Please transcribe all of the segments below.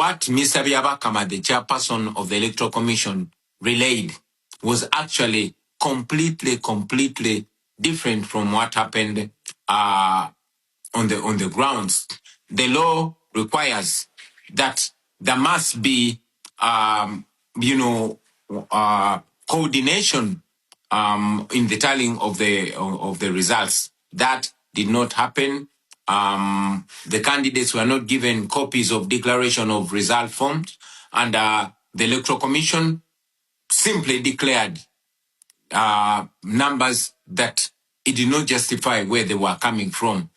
what Mr. Byabakama, the chairperson of the Electoral Commission, relayed was actually completely different from what happened on the grounds. The law requires that there must be, coordination in the tallying of the results. That did not happen. The candidates were not given copies of declaration of result forms, and the Electoral Commission simply declared numbers that it did not justify where they were coming from.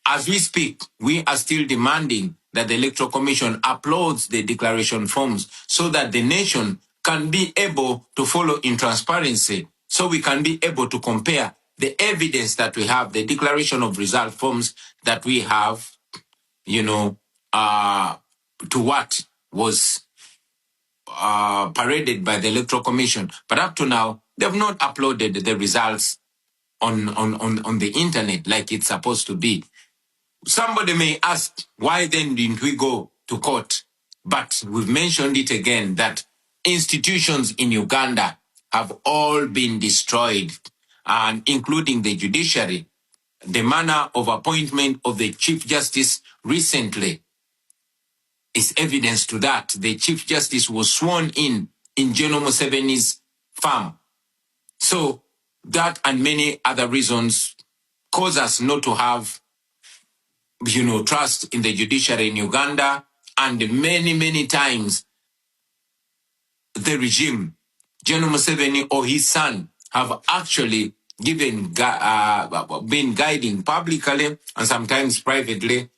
As we speak, we are still demanding that the Electoral Commission uploads the declaration forms so that the nation can be able to follow in transparency, so we can be able to compare the evidence that we have, the declaration of result forms that we have, to what was paraded by the Electoral Commission. But up to now, they've not uploaded the results on the internet like it's supposed to be. Somebody may ask, why then didn't we go to court? But we've mentioned it again that institutions in Uganda have all been destroyed, and including the judiciary. The manner of appointment of the Chief Justice recently is evidence to that. The Chief Justice was sworn in General Museveni's farm. So that and many other reasons cause us not to have trust in the judiciary in Uganda, and many times the regime, General Museveni or his son, have actually been guiding publicly and sometimes privately,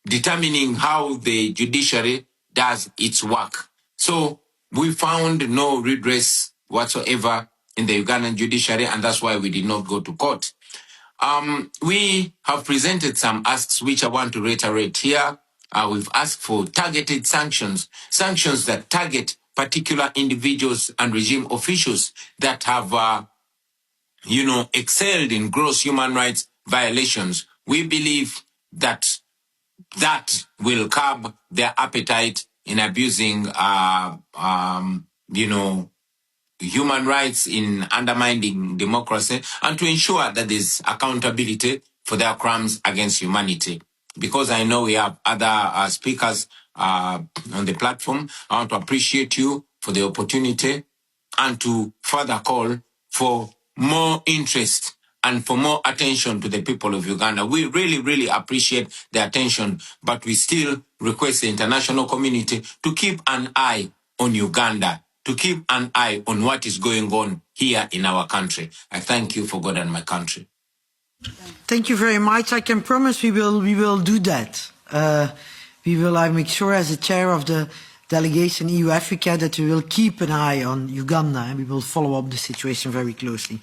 determining how the judiciary does its work. So we found no redress whatsoever in the Ugandan judiciary, and that's why we did not go to court. We have presented some asks which I want to reiterate here. We've asked for targeted sanctions that target particular individuals and regime officials that have, excelled in gross human rights violations. We believe that will curb their appetite in abusing, human rights, in undermining democracy, and to ensure that there's accountability for their crimes against humanity. Because I know we have other speakers on the platform, I want to appreciate you for the opportunity and to further call for more interest and for more attention to the people of Uganda. We really appreciate the attention, but we still request the international community to keep an eye on Uganda, to keep an eye on what is going on here in our country. I thank you for God and my country. Thank you very much. I can promise we will do that. I make sure as a chair of the delegation EU Africa that we will keep an eye on Uganda and we will follow up the situation very closely.